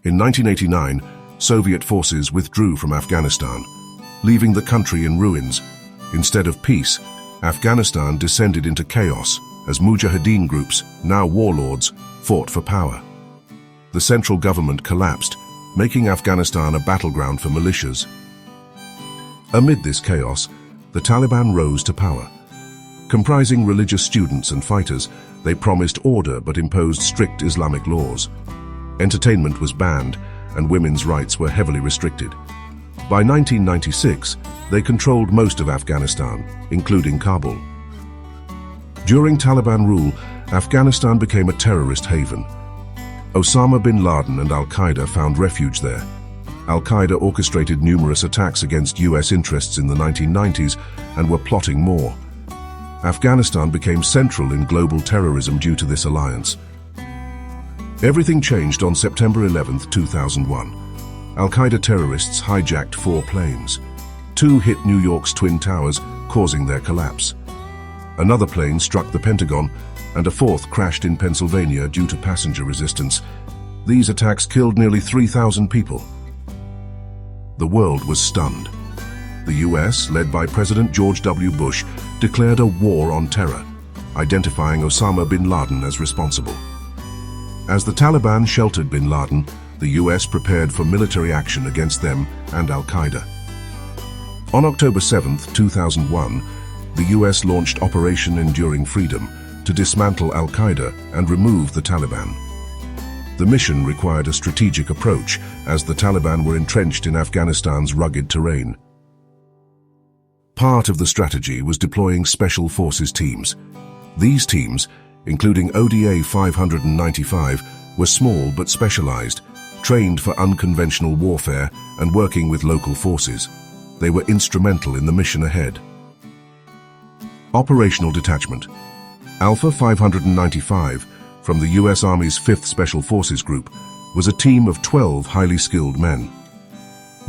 In 1989, Soviet forces withdrew from Afghanistan, leaving the country in ruins. Instead of peace, Afghanistan descended into chaos as Mujahideen groups, now warlords, fought for power. The central government collapsed, making Afghanistan a battleground for militias. Amid this chaos, the Taliban rose to power. Comprising religious students and fighters, they promised order but imposed strict Islamic laws. Entertainment was banned, and women's rights were heavily restricted. By 1996, they controlled most of Afghanistan, including Kabul. During Taliban rule, Afghanistan became a terrorist haven. Osama bin Laden and Al-Qaeda found refuge there. Al-Qaeda orchestrated numerous attacks against US interests in the 1990s and were plotting more. Afghanistan became central in global terrorism due to this alliance. Everything changed on September 11, 2001. Al-Qaeda terrorists hijacked 4 planes. 2 hit New York's Twin Towers, causing their collapse. Another plane struck the Pentagon, and a 4th crashed in Pennsylvania due to passenger resistance. These attacks killed nearly 3,000 people. The world was stunned. The US, led by President George W. Bush, declared a war on terror, identifying Osama bin Laden as responsible. As the Taliban sheltered bin Laden, the US prepared for military action against them and Al-Qaeda. On October 7, 2001, the US launched Operation Enduring Freedom to dismantle Al-Qaeda and remove the Taliban. The mission required a strategic approach, as the Taliban were entrenched in Afghanistan's rugged terrain. Part of the strategy was deploying special forces teams. These teams, including ODA 595, were small but specialized, trained for unconventional warfare and working with local forces. They were instrumental in the mission ahead. Operational Detachment. Alpha 595, from the US Army's 5th Special Forces Group, was a team of 12 highly skilled men.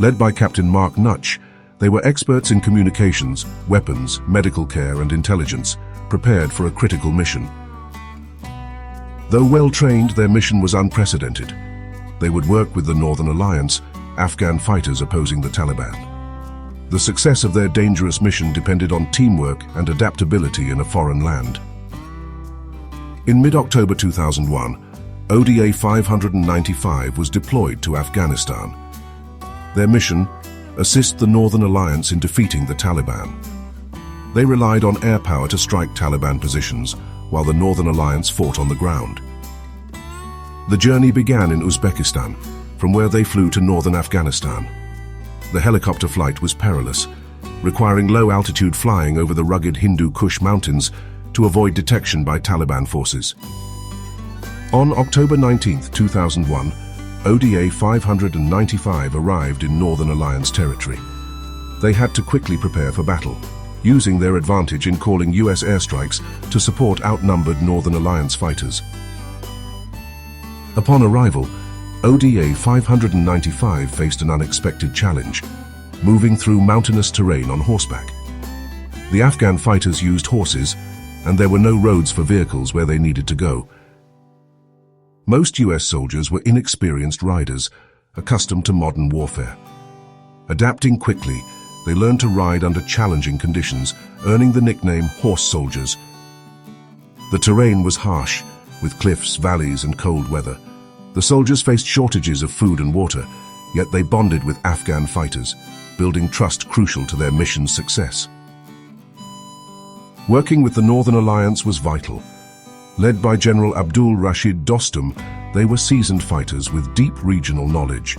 Led by Captain Mark Nutch, they were experts in communications, weapons, medical care, and intelligence, prepared for a critical mission. Though well-trained, their mission was unprecedented. They would work with the Northern Alliance, Afghan fighters opposing the Taliban. The success of their dangerous mission depended on teamwork and adaptability in a foreign land. In mid-October 2001, ODA 595 was deployed to Afghanistan. Their mission: assist the Northern Alliance in defeating the Taliban. They relied on air power to strike Taliban positions, while the Northern Alliance fought on the ground. The journey began in Uzbekistan, from where they flew to northern Afghanistan. The helicopter flight was perilous, requiring low-altitude flying over the rugged Hindu Kush mountains to avoid detection by Taliban forces. On October 19, 2001, ODA 595 arrived in Northern Alliance territory. They had to quickly prepare for battle, using their advantage in calling US airstrikes to support outnumbered Northern Alliance fighters. Upon arrival, ODA 595 faced an unexpected challenge, moving through mountainous terrain on horseback. The Afghan fighters used horses, and there were no roads for vehicles where they needed to go. Most US soldiers were inexperienced riders, accustomed to modern warfare. Adapting quickly, they learned to ride under challenging conditions, earning the nickname horse soldiers. The terrain was harsh, with cliffs, valleys, and cold weather. The soldiers faced shortages of food and water, yet they bonded with Afghan fighters, building trust crucial to their mission's success. Working with the Northern Alliance was vital. Led by General Abdul Rashid Dostum, they were seasoned fighters with deep regional knowledge.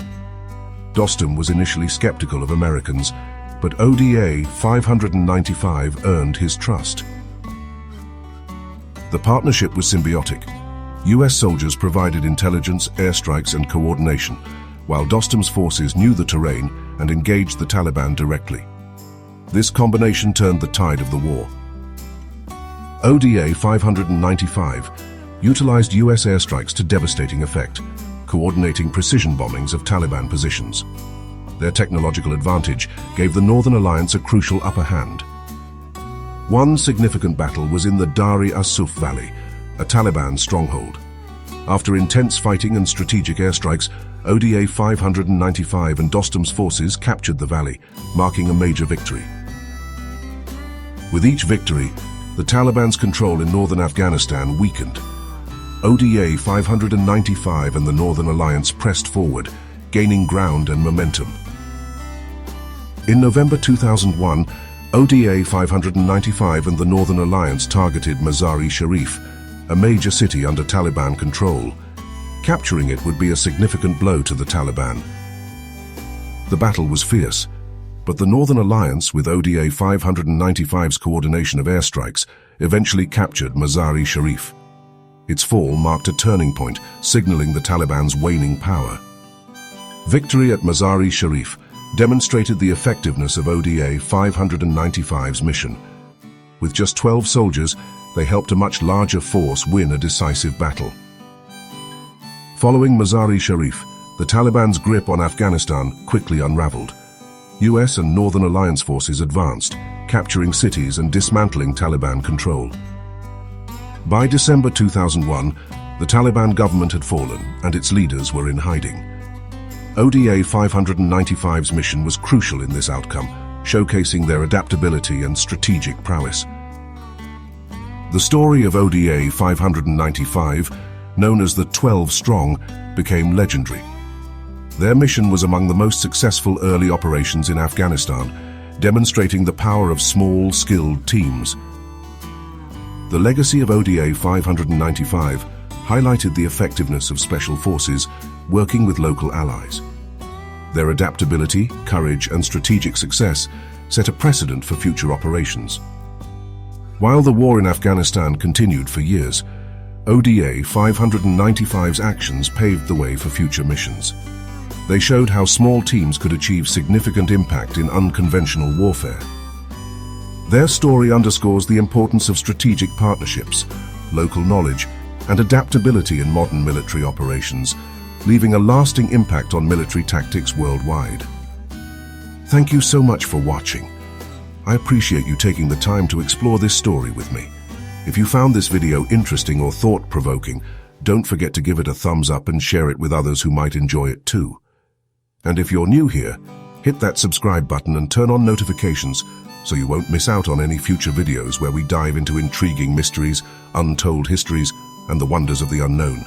Dostum was initially skeptical of Americans, but ODA 595 earned his trust. The partnership was symbiotic. US soldiers provided intelligence, airstrikes, and coordination, while Dostum's forces knew the terrain and engaged the Taliban directly. This combination turned the tide of the war. ODA 595 utilized US airstrikes to devastating effect, coordinating precision bombings of Taliban positions. Their technological advantage gave the Northern Alliance a crucial upper hand. One significant battle was in the Mazar-i-Sharif Valley, a Taliban stronghold. After intense fighting and strategic airstrikes, ODA 595 and Dostum's forces captured the valley, marking a major victory. With each victory, the Taliban's control in northern Afghanistan weakened. ODA 595 and the Northern Alliance pressed forward, gaining ground and momentum. In November 2001, ODA 595 and the Northern Alliance targeted Mazar-i-Sharif, a major city under Taliban control. Capturing it would be a significant blow to the Taliban. The battle was fierce, but the Northern Alliance, with ODA 595's coordination of airstrikes, eventually captured Mazar-i-Sharif. Its fall marked a turning point, signaling the Taliban's waning power. Victory at Mazar-i-Sharif demonstrated the effectiveness of ODA 595's mission. With just 12 soldiers, they helped a much larger force win a decisive battle. Following Mazar-i-Sharif, the Taliban's grip on Afghanistan quickly unraveled. US and Northern Alliance forces advanced, capturing cities and dismantling Taliban control. By December 2001, the Taliban government had fallen and its leaders were in hiding. ODA 595's mission was crucial in this outcome, showcasing their adaptability and strategic prowess. The story of ODA 595, known as the 12 Strong, became legendary. Their mission was among the most successful early operations in Afghanistan, demonstrating the power of small, skilled teams. The legacy of ODA 595 highlighted the effectiveness of special forces working with local allies. Their adaptability, courage, and strategic success set a precedent for future operations. While the war in Afghanistan continued for years, ODA 595's actions paved the way for future missions. They showed how small teams could achieve significant impact in unconventional warfare. Their story underscores the importance of strategic partnerships, local knowledge, and adaptability in modern military operations, leaving a lasting impact on military tactics worldwide. Thank you so much for watching. I appreciate you taking the time to explore this story with me. If you found this video interesting or thought-provoking, don't forget to give it a thumbs up and share it with others who might enjoy it too. And if you're new here, hit that subscribe button and turn on notifications so you won't miss out on any future videos where we dive into intriguing mysteries, untold histories, and the wonders of the unknown.